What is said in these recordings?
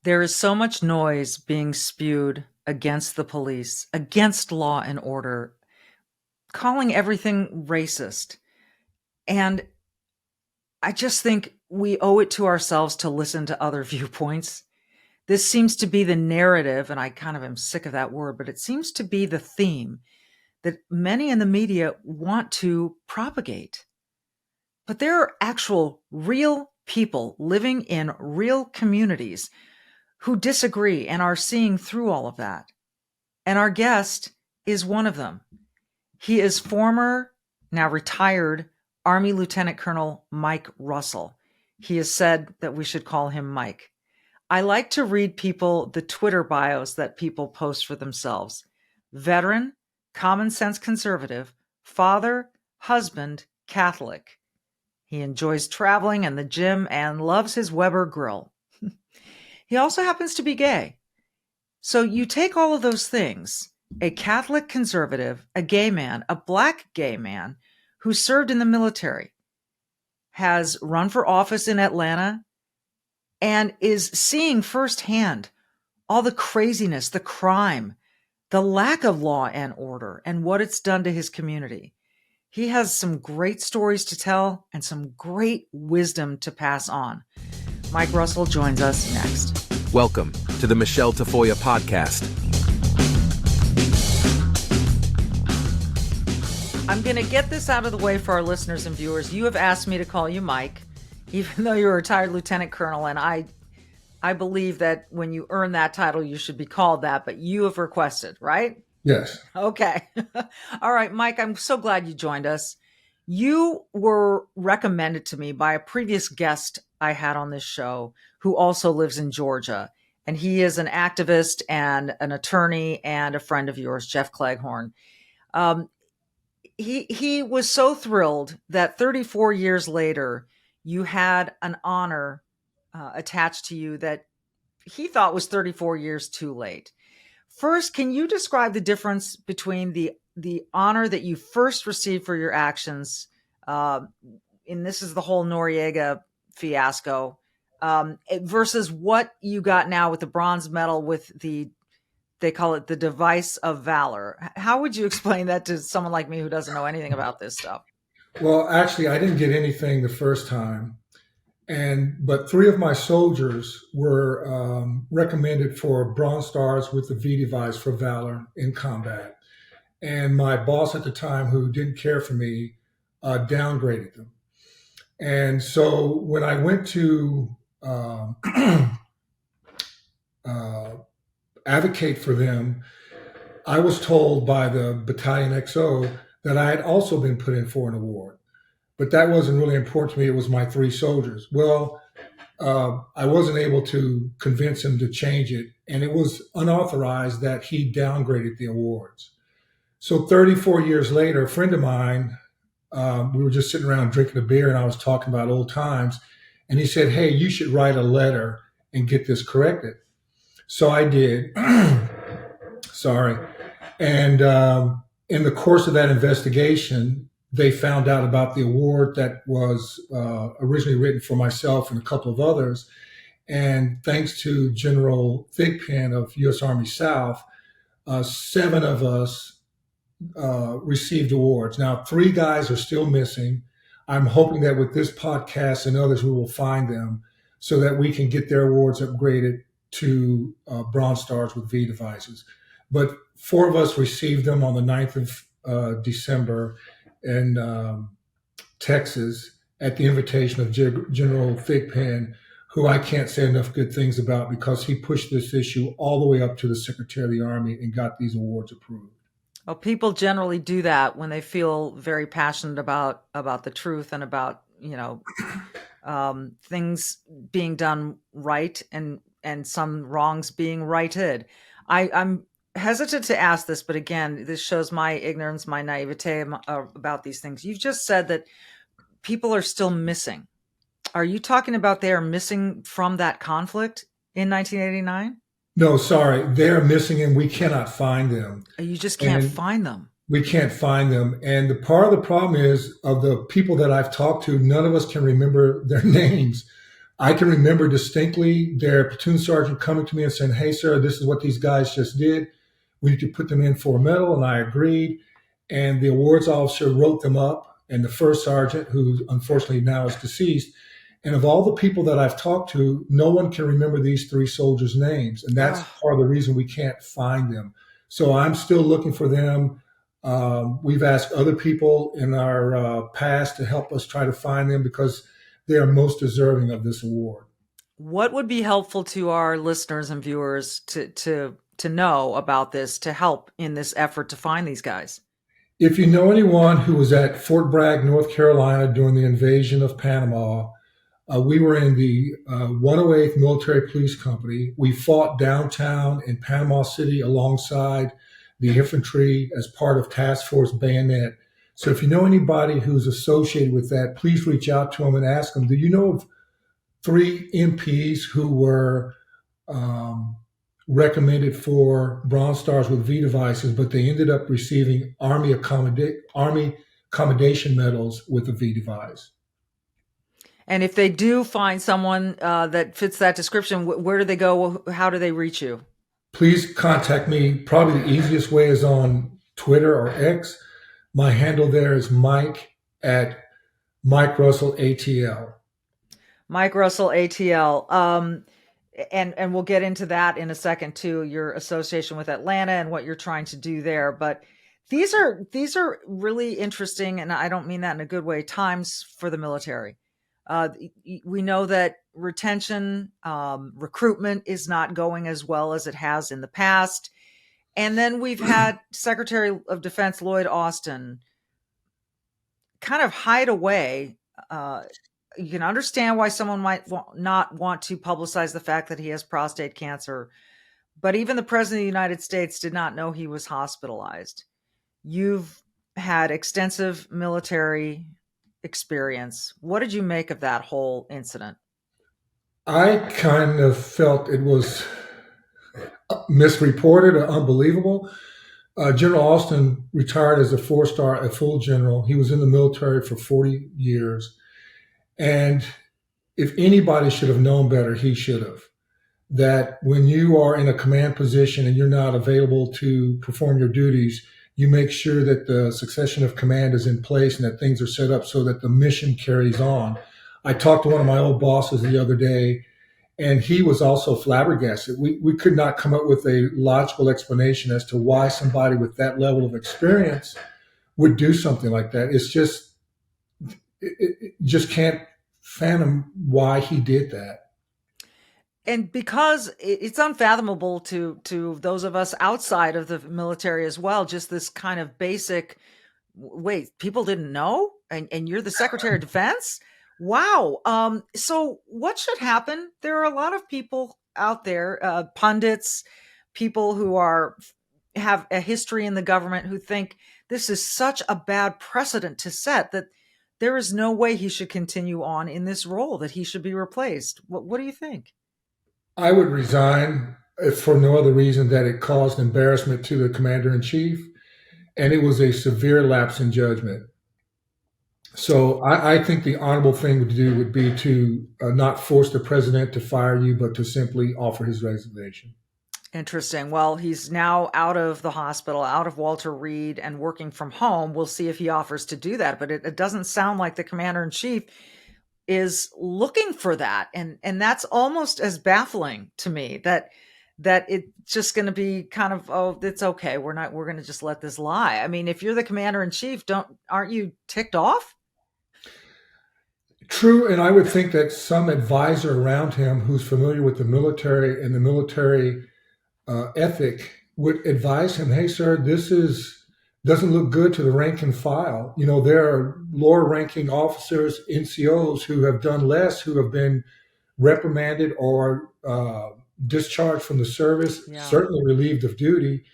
There is so much noise being spewed against the police, against law and order, calling everything racist. And I just think we owe it to ourselves to listen to other viewpoints. This seems to be the narrative, and I kind of am sick of that word, but it seems to be the theme that many in the media want to propagate. But there are actual real people living in real communities who disagree and are seeing through all of that. And our guest is one of them. He is former, now retired, Army Lieutenant Colonel Mike Russell. He has said that we should call him Mike. I like to read people the Twitter bios that people post for themselves. Veteran, common sense conservative, father, husband, Catholic. He enjoys traveling and the gym and loves his Weber grill. He also happens to be gay. So you take all of those things, a Catholic conservative, a gay man, a black gay man who served in the military, has run for office in Atlanta, and is seeing firsthand all the craziness, the crime, the lack of law and order, and what it's done to his community. He has some great stories to tell and some great wisdom to pass on. Mike Russell joins us next. Welcome to the Michele Tafoya podcast. I'm going to get this out of the way for our listeners and viewers. You have asked me to call you Mike, even though you're a retired lieutenant colonel, and I believe that when you earn that title, you should be called that, but you have requested, right? Yes. Okay. All right, Mike, I'm so glad you joined us. You were recommended to me by a previous guest I had on this show who also lives in Georgia. And he is an activist and an attorney and a friend of yours, Jeff Cleghorn. He was so thrilled that 34 years later, you had an honor attached to you that he thought was 34 years too late. First, can you describe the difference between the honor that you first received for your actions, and this is the whole Noriega fiasco, versus what you got now with the bronze medal with they call it the device of valor? How would you explain that to someone like me who doesn't know anything about this stuff? Well, actually, I didn't get anything the first time, but 3 of my soldiers were recommended for Bronze Stars with the V device for valor in combat. And my boss at the time, who didn't care for me, downgraded them. And so when I went to advocate for them, I was told by the Battalion XO that I had also been put in for an award. But that wasn't really important to me. It was my 3 soldiers. Well, I wasn't able to convince him to change it. And it was unauthorized that he downgraded the awards. So 34 years later, a friend of mine, we were just sitting around drinking a beer and I was talking about old times. And he said, "Hey, you should write a letter and get this corrected." So I did. Sorry. And in the course of that investigation, they found out about the award that was originally written for myself and a couple of others. And thanks to General Thigpen of U.S. Army South, 7 of us received awards. Now, 3 guys are still missing. I'm hoping that with this podcast and others, we will find them so that we can get their awards upgraded to Bronze Stars with V devices. But 4 of us received them on the 9th of December in Texas at the invitation of General Thigpen, who I can't say enough good things about because he pushed this issue all the way up to the Secretary of the Army and got these awards approved. Well, people generally do that when they feel very passionate about the truth and about, things being done right and some wrongs being righted. I'm hesitant to ask this, but again, this shows my ignorance, my naivete about these things. You've just said that people are still missing. Are you talking about they are missing from that conflict in 1989? No, sorry. They're missing and we cannot find them. You just can't find them. We can't find them. And the part of the problem is, of the people that I've talked to, none of us can remember their names. I can remember distinctly their platoon sergeant coming to me and saying, "Hey, sir, this is what these guys just did. We need to put them in for a medal." And I agreed. And the awards officer wrote them up. And the first sergeant, who unfortunately now is deceased, and of all the people that I've talked to, no one can remember these three soldiers' names. And that's Oh, part of the reason we can't find them. So I'm still looking for them. We've asked other people in our past to help us try to find them because they are most deserving of this award. what would be helpful to our listeners and viewers to know about this to help in this effort to find these guys? If you know anyone who was at Fort Bragg, North Carolina during the invasion of Panama, we were in the 108th Military Police Company. We fought downtown in Panama City alongside the infantry as part of Task Force Bayonet. So if you know anybody who's associated with that, please reach out to them and ask them, do you know of three MPs who were um, recommended for Bronze Stars with V devices, but they ended up receiving Army Accommodation medals with a V device? And if they do find someone that fits that description, where do they go? How do they reach you? Please contact me. Probably the easiest way is on Twitter or X. My handle there is Mike at Mike Russell ATL. Mike Russell ATL. And we'll get into that in a second too, your association with Atlanta and what you're trying to do there. But these are really interesting, and I don't mean that in a good way, times for the military. We know that retention, recruitment is not going as well as it has in the past. And then we've had Secretary of Defense Lloyd Austin kind of hide away. You can understand why someone might not want to publicize the fact that he has prostate cancer, but even the president of the United States did not know he was hospitalized. You've had extensive military experience. What did you make of that whole incident? I kind of felt it was misreported or unbelievable. General Austin retired as a four-star, a full general. He was in the military for 40 years. And if anybody should have known better, he should have. That when you are in a command position and you're not available to perform your duties, you make sure that the succession of command is in place and that things are set up so that the mission carries on. I talked to one of my old bosses the other day, and he was also flabbergasted. We could not come up with a logical explanation as to why somebody with that level of experience would do something like that. It's just, it just can't fathom why he did that. And because it's unfathomable to those of us outside of the military as well, just this kind of basic, wait, people didn't know, and you're the Secretary of Defense? Wow. So what should happen? There are a lot of people out there, pundits, people who have a history in the government, who think this is such a bad precedent to set that there is no way he should continue on in this role, that he should be replaced. What do you think? I would resign if for no other reason that it caused embarrassment to the commander in chief, and it was a severe lapse in judgment. So I think the honorable thing to do would be to not force the president to fire you, but to simply offer his resignation. Interesting. Well, he's now out of the hospital, out of Walter Reed, and working from home. We'll see if he offers to do that, but it doesn't sound like the commander in chief is looking for that. And that's almost as baffling to me, that it's just going to be kind of, oh, it's okay. We're going to just let this lie. I mean, if you're the commander in chief, aren't you ticked off? True, and I would think that some advisor around him who's familiar with the military and the military ethic would advise him, "Hey, sir, this is doesn't look good to the rank and file. You know, there are lower ranking officers, NCOs, who have done less, who have been reprimanded or discharged from the service, Yeah. certainly relieved of duty.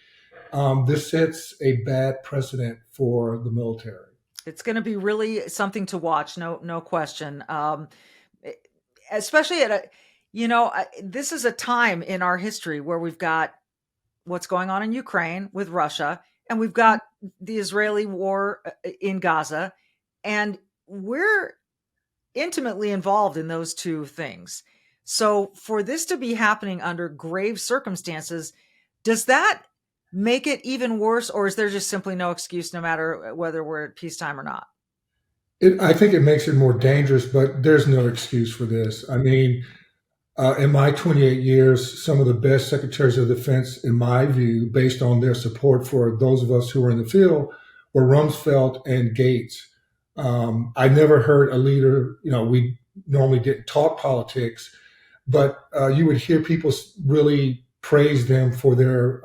This sets a bad precedent for the military." It's going to be really something to watch. No question. E- Especially this is a time in our history where we've got what's going on in Ukraine with Russia, and we've got the Israeli war in Gaza, and we're intimately involved in those two things. So for this to be happening under grave circumstances, does that make it even worse, or is there just simply no excuse no matter whether we're at peacetime or not? I think it makes it more dangerous, but there's no excuse for this. I mean, in my 28 years, some of the best secretaries of defense, in my view, based on their support for those of us who were in the field, were Rumsfeld and Gates. I never heard a leader, we normally didn't talk politics, but you would hear people really praise them for their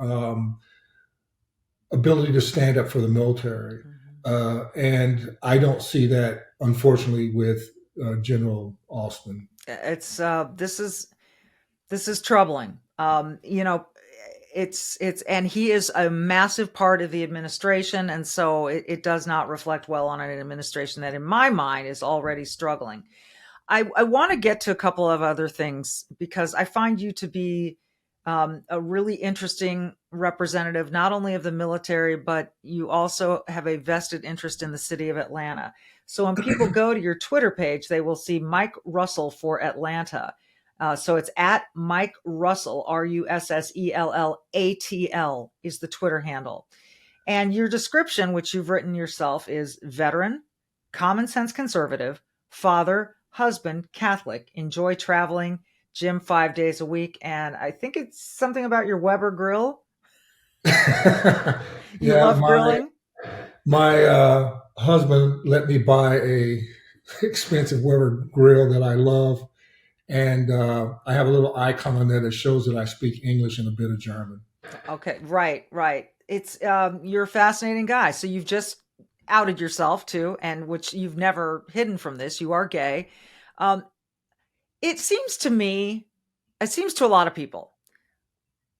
ability to stand up for the military. And I don't see that, unfortunately, with General Austin. It's this is troubling. It's and he is a massive part of the administration, and so it does not reflect well on an administration that, in my mind, is already struggling. I want to get to a couple of other things because I find you to be a really interesting representative, not only of the military, but you also have a vested interest in the city of Atlanta. So when people go to your Twitter page, they will see Mike Russell for Atlanta. So it's at Mike Russell, RUSSELLATL is the Twitter handle. And your description, which you've written yourself, is veteran, common sense conservative, father, husband, Catholic, enjoy traveling, gym 5 days a week. And I think it's something about your Weber grill. You love grilling? My husband let me buy a expensive Weber grill that I love. And I have a little icon on there that shows that I speak English and a bit of German. Okay, right. It's you're a fascinating guy. So you've just outed yourself too, and which you've never hidden from this. You are gay. It seems to me, it seems to a lot of people.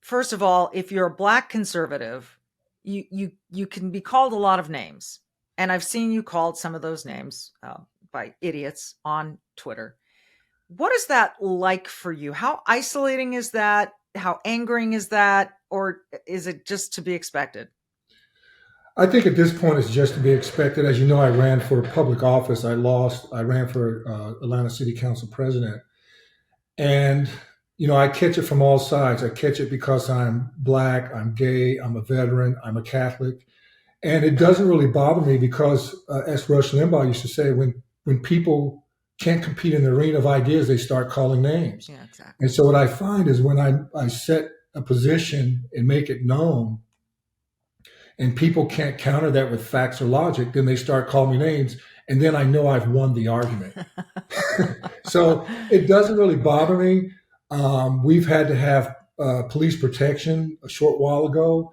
First of all, if you're a Black conservative, you can be called a lot of names, and I've seen you called some of those names by idiots on Twitter. What is that like for you? How isolating is that? How angering is that? Or is it just to be expected? I think at this point it's just to be expected. As you know, I ran for public office. I lost. I ran for Atlanta City Council president. And, I catch it from all sides. I catch it because I'm Black, I'm gay, I'm a veteran, I'm a Catholic. And it doesn't really bother me because, as Rush Limbaugh used to say, when people can't compete in the arena of ideas, they start calling names. Yeah, exactly. And so what I find is when I set a position and make it known and people can't counter that with facts or logic, then they start calling me names. And then I know I've won the argument. So it doesn't really bother me. We've had to have police protection a short while ago,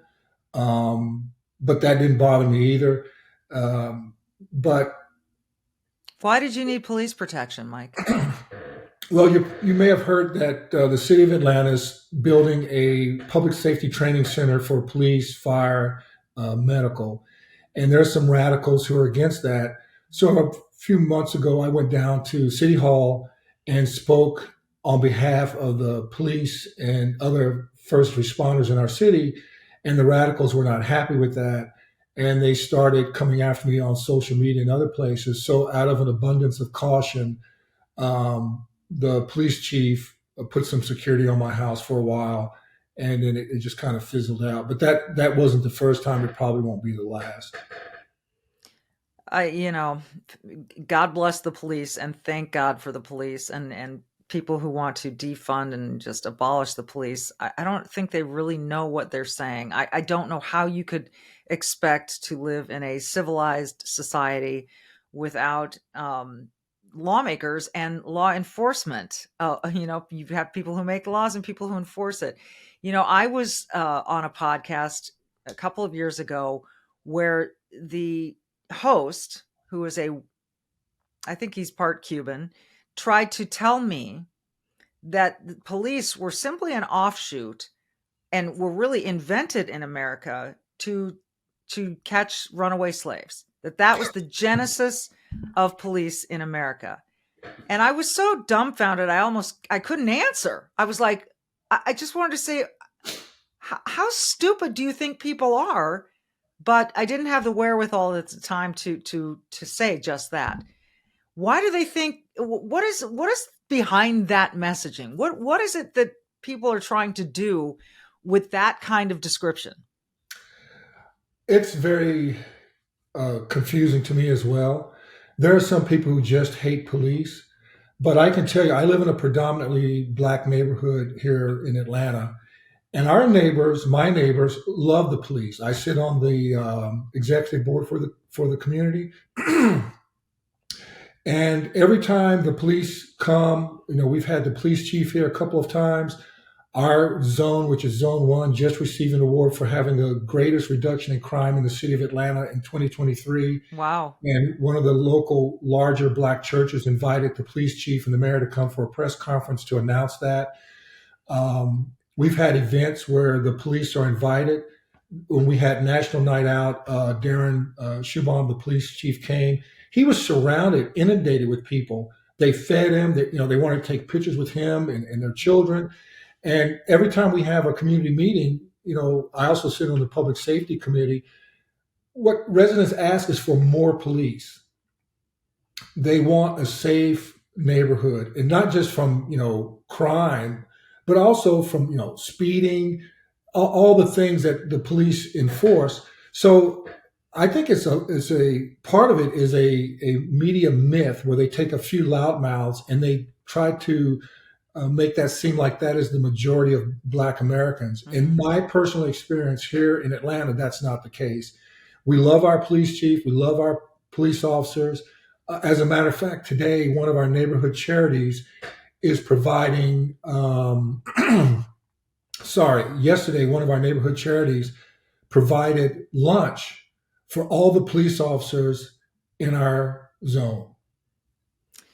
but that didn't bother me either. But why did you need police protection, Mike? Well, you may have heard that the city of Atlanta is building a public safety training center for police, fire, medical. And there's some radicals who are against that. So a few months ago, I went down to City Hall and spoke on behalf of the police and other first responders in our city. And the radicals were not happy with that. And they started coming after me on social media and other places. So out of an abundance of caution, the police chief put some security on my house for a while, and then it just kind of fizzled out. But that wasn't the first time. It probably won't be the last. God bless the police, and thank God for the police and people who want to defund and just abolish the police. I don't think they really know what they're saying. I don't know how you could expect to live in a civilized society without lawmakers and law enforcement. You have people who make laws and people who enforce it. I was on a podcast a couple of years ago where the host, who is I think he's part Cuban, tried to tell me that the police were simply an offshoot and were really invented in America to catch runaway slaves. That was the genesis of police in America. And I was so dumbfounded, I couldn't answer. I was like, I just wanted to say, how stupid do you think people are? But I didn't have the wherewithal at the time to say just that. Why do they think, what is behind that messaging? What is it that people are trying to do with that kind of description? It's very confusing to me as well. There are some people who just hate police, but I can tell you, I live in a predominantly black neighborhood here in Atlanta, and our neighbors, my neighbors, love the police. I sit on the executive board for the community, and every time the police come, we've had the police chief here a couple of times. Our zone, which is Zone 1, just received an award for having the greatest reduction in crime in the city of Atlanta in 2023. Wow. And one of the local larger black churches invited the police chief and the mayor to come for a press conference to announce that. We've had events where the police are invited. When we had National Night Out, Darren Shubaum, the police chief, came. He was surrounded, inundated with people. They fed him. They wanted to take pictures with him and their children. And every time we have a community meeting, I also sit on the public safety committee. What residents ask is for more police. They want a safe neighborhood, and not just from, crime, but also from, speeding, all the things that the police enforce. So I think it's a part of it is a media myth where they take a few loudmouths and they try to make that seem like that is the majority of Black Americans. Mm-hmm. In my personal experience here in Atlanta, that's not the case. We love our police chief. We love our police officers. As a matter of fact, today, one of our neighborhood charities is providing, yesterday, one of our neighborhood charities provided lunch for all the police officers in our zone.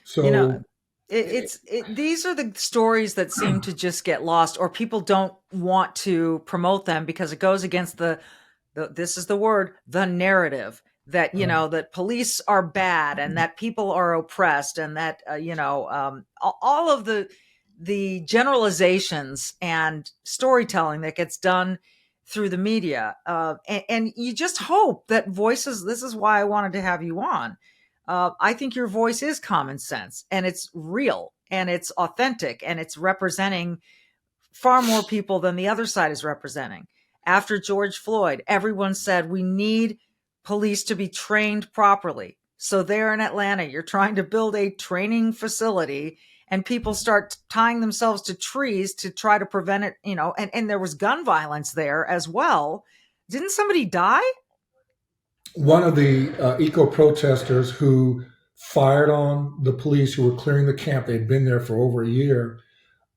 So, these are the stories that seem to just get lost, or people don't want to promote them because it goes against this is the word, the narrative that, that police are bad and that people are oppressed and that, all of the generalizations and storytelling that gets done through the media. And you just hope that voices, this is why I wanted to have you on. I think your voice is common sense and it's real and it's authentic and it's representing far more people than the other side is representing. After George Floyd, everyone said we need police to be trained properly. So there in Atlanta, you're trying to build a training facility and people start tying themselves to trees to try to prevent it, and there was gun violence there as well. Didn't somebody die? One of the eco-protesters who fired on the police who were clearing the camp, they'd been there for over a year.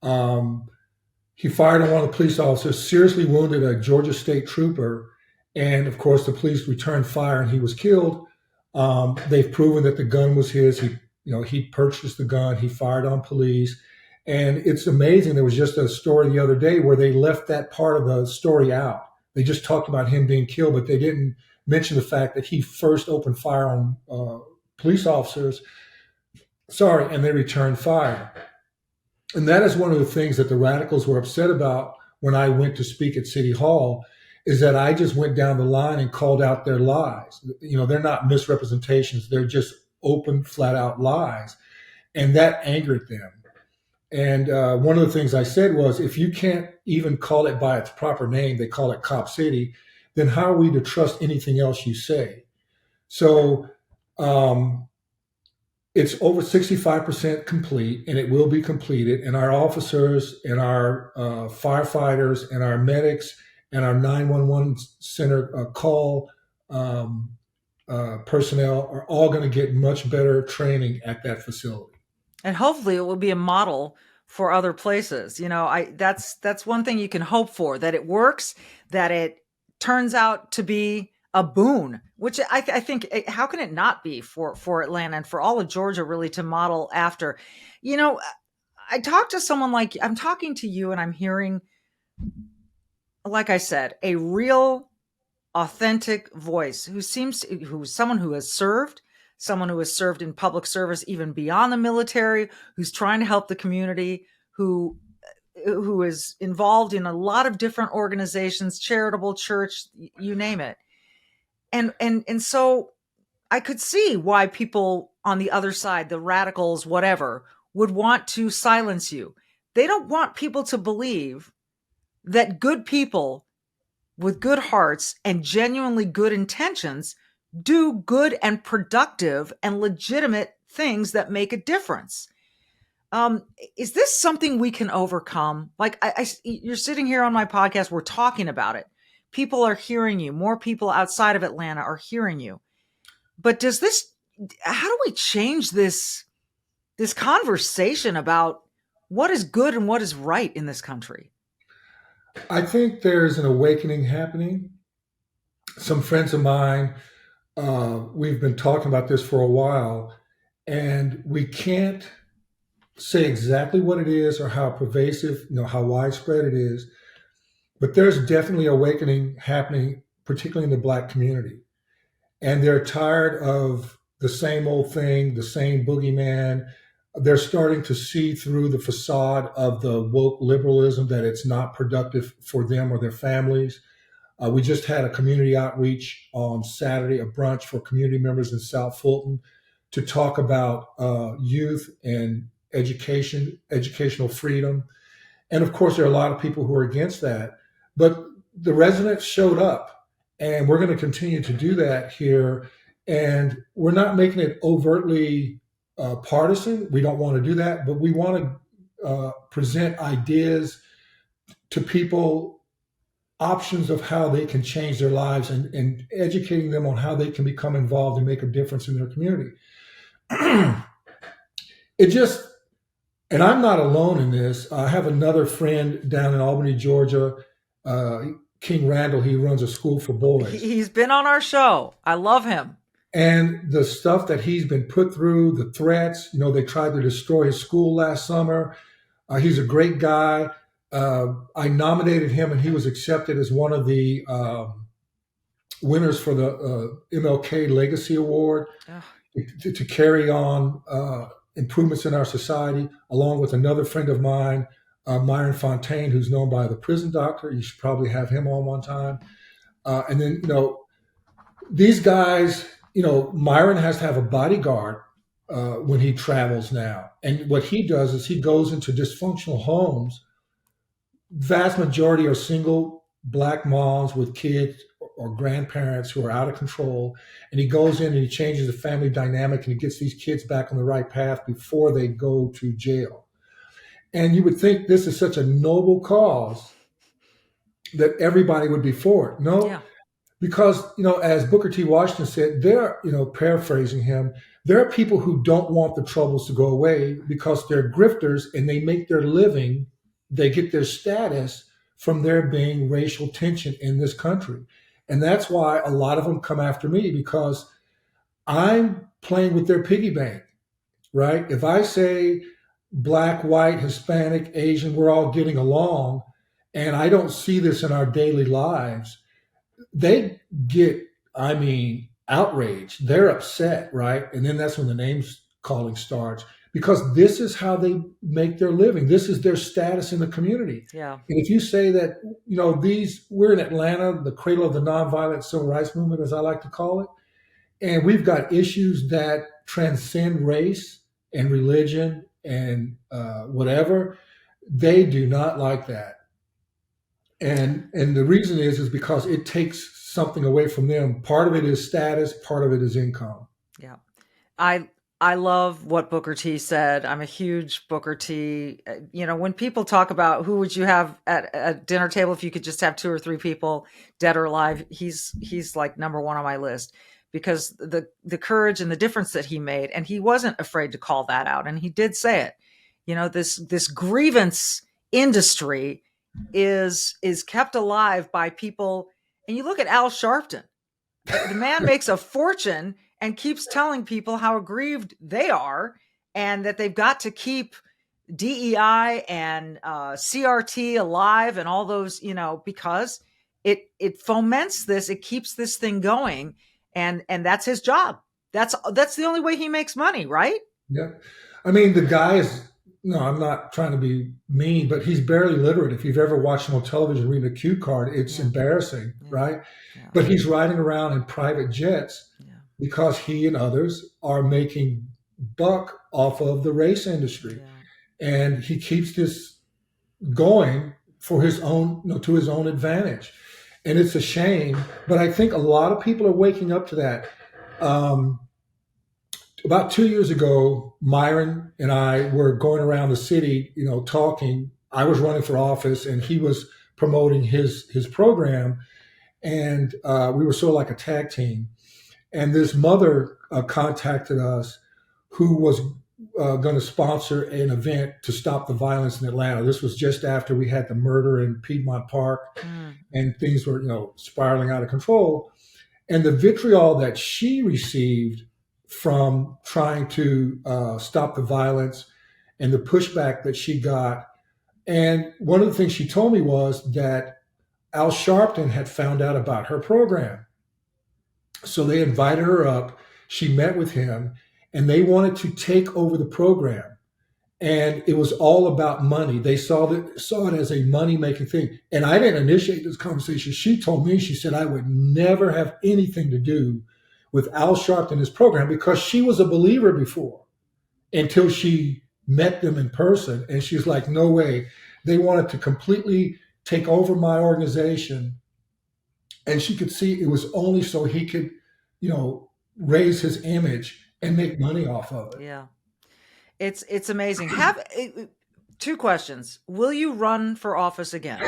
He fired on one of the police officers, seriously wounded a Georgia State trooper. And of course, the police returned fire and he was killed. They've proven that the gun was his. He purchased the gun. He fired on police. And it's amazing. There was just a story the other day where they left that part of the story out. They just talked about him being killed, but they didn't mention the fact that he first opened fire on police officers. And they returned fire. And that is one of the things that the radicals were upset about when I went to speak at City Hall, is that I just went down the line and called out their lies. They're not misrepresentations. They're just open, flat out lies. And that angered them. And one of the things I said was, if you can't even call it by its proper name, they call it Cop City, then how are we to trust anything else you say? So it's over 65% complete, and it will be completed. And our officers and our firefighters and our medics and our 911 center call personnel are all going to get much better training at that facility. And hopefully it will be a model for other places. That's one thing you can hope for, that it works, that it turns out to be a boon, which I think, how can it not be for Atlanta and for all of Georgia really to model after? I talked to someone like, I'm talking to you and I'm hearing, like I said, a real authentic voice who's someone who has served in public service, even beyond the military, who's trying to help the community, who is involved in a lot of different organizations, charitable, church, you name it. And so I could see why people on the other side, the radicals, whatever, would want to silence you. They don't want people to believe that good people with good hearts and genuinely good intentions do good and productive and legitimate things that make a difference. Is this something we can overcome? Like you're sitting here on my podcast, we're talking about it. People are hearing you. More people outside of Atlanta are hearing you. But how do we change this conversation about what is good and what is right in this country? I think there's an awakening happening. Some friends of mine, we've been talking about this for a while, and we can't say exactly what it is or how pervasive, how widespread it is, but there's definitely awakening happening, particularly in the Black community. And they're tired of the same old thing, the same boogeyman. They're starting to see through the facade of the woke liberalism that it's not productive for them or their families. We just had a community outreach on Saturday, a brunch for community members in South Fulton to talk about youth and educational freedom. And of course, there are a lot of people who are against that. But the residents showed up, and we're going to continue to do that here. And we're not making it overtly partisan. We don't want to do that, but we want to present ideas to people, options of how they can change their lives, and educating them on how they can become involved and make a difference in their community. And I'm not alone in this. I have another friend down in Albany, Georgia, King Randall. He runs a school for boys. He's been on our show. I love him. And the stuff that he's been put through, the threats, they tried to destroy his school last summer. He's a great guy. I nominated him, and he was accepted as one of the winners for the MLK Legacy Award to carry on improvements in our society, along with another friend of mine, Myron Fontaine, who's known by the prison doctor. You should probably have him on one time. And then, these guys, Myron has to have a bodyguard when he travels now. And what he does is he goes into dysfunctional homes. Vast majority are single Black moms with kids or grandparents who are out of control. And he goes in and he changes the family dynamic, and he gets these kids back on the right path before they go to jail. And you would think this is such a noble cause that everybody would be for it. No, because, as Booker T. Washington said, paraphrasing him, there are people who don't want the troubles to go away because they're grifters and they make their living, they get their status from there being racial tension in this country. And that's why a lot of them come after me, because I'm playing with their piggy bank, right? If I say Black, white, Hispanic, Asian, we're all getting along, and I don't see this in our daily lives, they get, outraged. They're upset, right? And then that's when the name calling starts, because this is how they make their living. This is their status in the community. Yeah. And if you say that, we're in Atlanta, the cradle of the nonviolent civil rights movement, as I like to call it, and we've got issues that transcend race and religion and whatever, they do not like that. And the reason is because it takes something away from them. Part of it is status, part of it is income. Yeah. I love what Booker T said. I'm a huge Booker T. When people talk about who would you have at a dinner table if you could just have 2 or 3 people, dead or alive, he's like number one on my list, because the courage and the difference that he made, and he wasn't afraid to call that out, and he did say it. This grievance industry is kept alive by people. And you look at Al Sharpton, the man makes a fortune and keeps telling people how aggrieved they are, and that they've got to keep DEI and CRT alive and all those, because it foments this, it keeps this thing going, and that's his job. That's the only way he makes money, right? Yeah. The guy is, I'm not trying to be mean, but he's barely literate. If you've ever watched him on television reading a cue card, it's embarrassing, right? Yeah. But he's riding around in private jets because he and others are making buck off of the race industry. Yeah. And he keeps this going for his own, to his own advantage. And it's a shame, but I think a lot of people are waking up to that. About 2 years ago, Myron and I were going around the city, talking. I was running for office and he was promoting his program. And we were sort of like a tag team. And this mother contacted us who was going to sponsor an event to stop the violence in Atlanta. This was just after we had the murder in Piedmont Park and things were, spiraling out of control. And the vitriol that she received from trying to stop the violence and the pushback that she got. And one of the things she told me was that Al Sharpton had found out about her program. So they invited her up. She met with him and they wanted to take over the program. And it was all about money. They saw it as a money-making thing. And I didn't initiate this conversation. She told me, she said, I would never have anything to do with Al Sharpton and his program because she was a believer before until she met them in person. And she's like, no way. They wanted to completely take over my organization. And she could see it was only so he could, raise his image and make money off of it. Yeah. It's amazing. Two questions. Will you run for office again?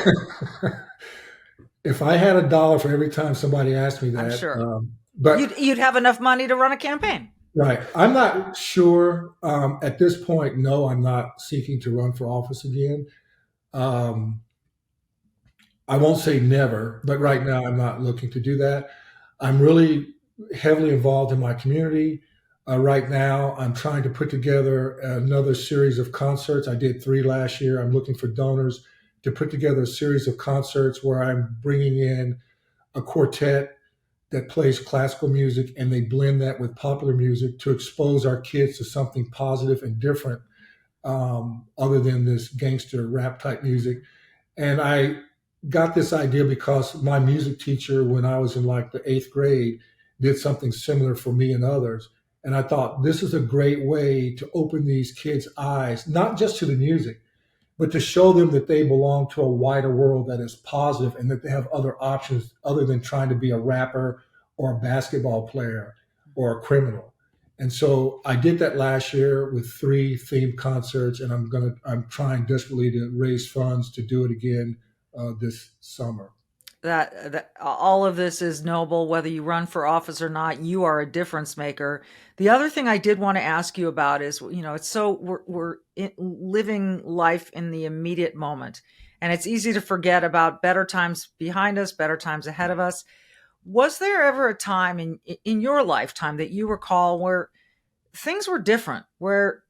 If I had $1 for every time somebody asked me that, I'm sure. But you'd have enough money to run a campaign. Right. I'm not sure. At this point, no, I'm not seeking to run for office again. I won't say never, but right now I'm not looking to do that. I'm really heavily involved in my community. Right now, I'm trying to put together another series of concerts. I did 3 last year. I'm looking for donors to put together a series of concerts where I'm bringing in a quartet that plays classical music and they blend that with popular music to expose our kids to something positive and different other than this gangster rap type music. And I got this idea because my music teacher, when I was in like the 8th grade, did something similar for me and others. And I thought this is a great way to open these kids' eyes, not just to the music, but to show them that they belong to a wider world that is positive and that they have other options other than trying to be a rapper or a basketball player or a criminal. And so I did that last year with 3 themed concerts, and I'm trying desperately to raise funds to do it again this summer. That all of this is noble, whether you run for office or not. You are a difference maker. The other thing I did want to ask you about is, it's so we're living life in the immediate moment, and it's easy to forget about better times behind us, better times ahead of us. Was there ever a time in your lifetime that you recall where things were different, where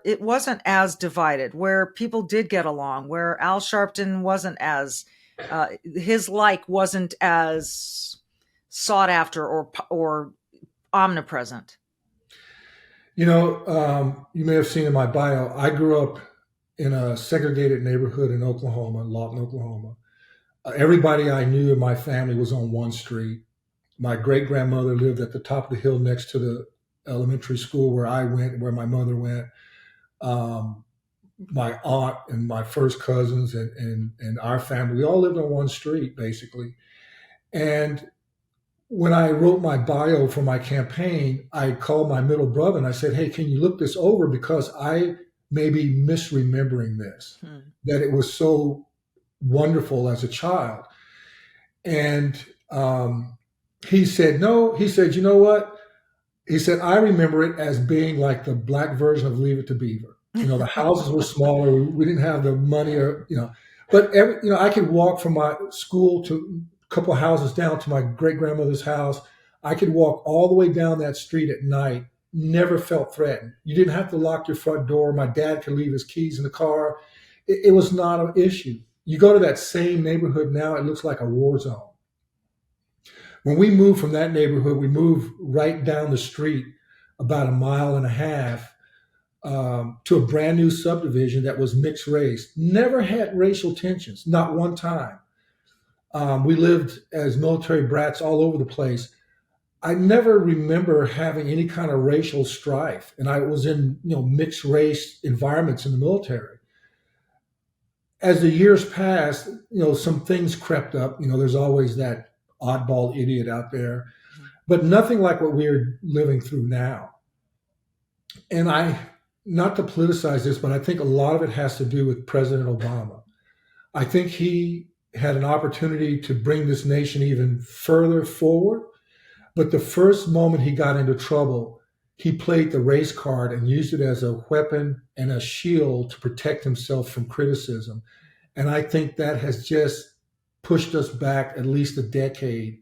it wasn't as divided, where people did get along, where Al Sharpton wasn't as his wasn't as sought after or omnipresent? You may have seen in my bio, I grew up in a segregated neighborhood in Oklahoma, Lawton, Oklahoma. Everybody I knew in my family was on one street. My great-grandmother lived at the top of the hill next to the elementary school where I went, where my mother went. My aunt and my first cousins and our family, we all lived on one street, basically. And when I wrote my bio for my campaign, I called my middle brother and I said, hey, can you look this over? Because I may be misremembering this, that it was so wonderful as a child. And he said, no. He said, you know what? He said, I remember it as being like the black version of Leave It to Beaver. The houses were smaller. We didn't have the money but I could walk from my school to a couple of houses down to my great-grandmother's house. I could walk all the way down that street at night, never felt threatened. You didn't have to lock your front door. My dad could leave his keys in the car. It was not an issue. You go to that same neighborhood now, it looks like a war zone. When we moved from that neighborhood, we moved right down the street about 1.5 miles to a brand new subdivision that was mixed race. Never had racial tensions, not one time. We lived as military brats all over the place. I never remember having any kind of racial strife, and I was in mixed race environments in the military. As the years passed, some things crept up. There's always that oddball idiot out there, but nothing like what we're living through now. And not to politicize this, but I think a lot of it has to do with President Obama. I think he had an opportunity to bring this nation even further forward. But the first moment he got into trouble, he played the race card and used it as a weapon and a shield to protect himself from criticism. And I think that has just pushed us back at least a decade.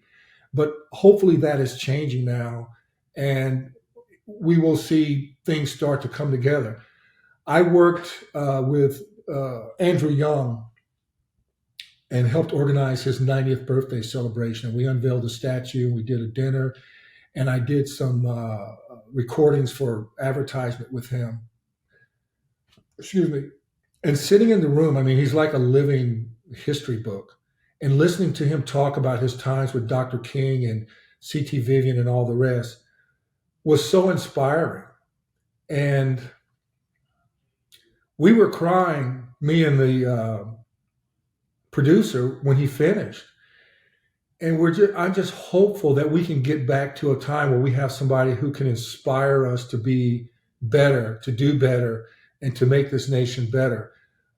But hopefully that is changing now, and we will see things start to come together. I worked with Andrew Young and helped organize his 90th birthday celebration. We unveiled a statue, we did a dinner, and I did some recordings for advertisement with him. Excuse me. And sitting in the room, he's like a living history book. And listening to him talk about his times with Dr. King and C.T. Vivian and all the rest was so inspiring. And we were crying, me and the producer, when he finished. And I'm just hopeful that we can get back to a time where we have somebody who can inspire us to be better, to do better, and to make this nation better.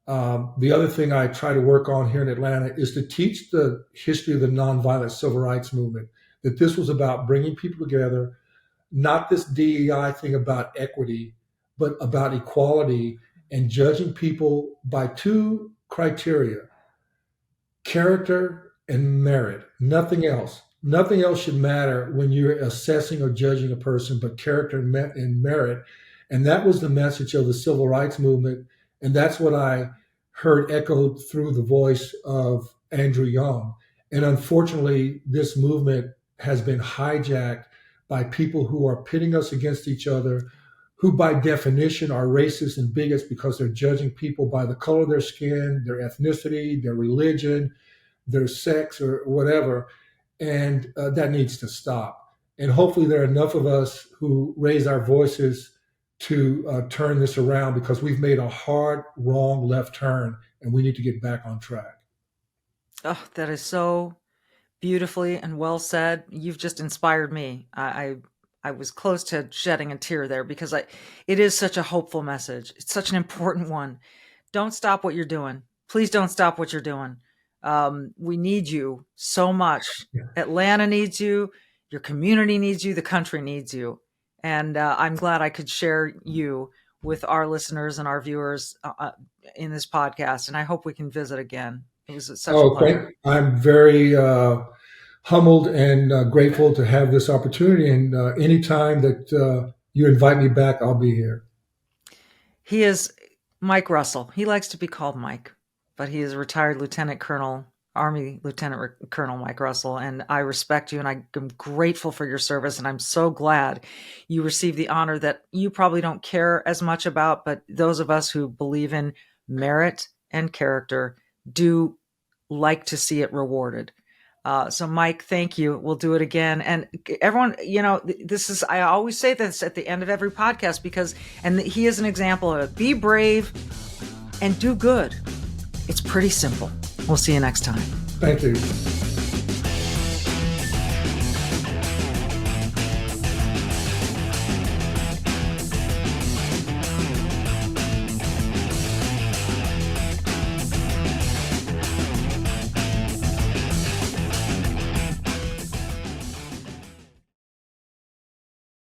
The other thing I try to work on here in Atlanta is to teach the history of the nonviolent civil rights movement, that this was about bringing people together, not this DEI thing about equity, but about equality and judging people by two criteria: character and merit. Nothing else. Nothing else should matter when you're assessing or judging a person but character and merit. And that was the message of the civil rights movement. And that's what I heard echoed through the voice of Andrew Young. And unfortunately, this movement has been hijacked by people who are pitting us against each other, who by definition are racist and bigots because they're judging people by the color of their skin, their ethnicity, their religion, their sex, or whatever. And that needs to stop. And hopefully there are enough of us who raise our voices to turn this around, because we've made a hard, wrong left turn and we need to get back on track. Oh, that is so beautifully and well said. You've just inspired me. I was close to shedding a tear there, because it is such a hopeful message. It's such an important one. Don't stop what you're doing. Please don't stop what you're doing. We need you so much. Yeah. Atlanta needs you. Your community needs you. The country needs you. And I'm glad I could share you with our listeners and our viewers in this podcast. And I hope we can visit again. It was such a pleasure. I'm very humbled and grateful to have this opportunity. And anytime that you invite me back, I'll be here. He is Mike Russell. He likes to be called Mike, but he is a retired Lieutenant Colonel, Army Lieutenant Colonel Mike Russell. And I respect you, and I'm grateful for your service. And I'm so glad you received the honor that you probably don't care as much about, but those of us who believe in merit and character do like to see it rewarded. So Mike, thank you. We'll do it again. And everyone, I always say this at the end of every podcast, and he is an example of it. Be brave and do good. It's pretty simple. We'll see you next time. Thank you.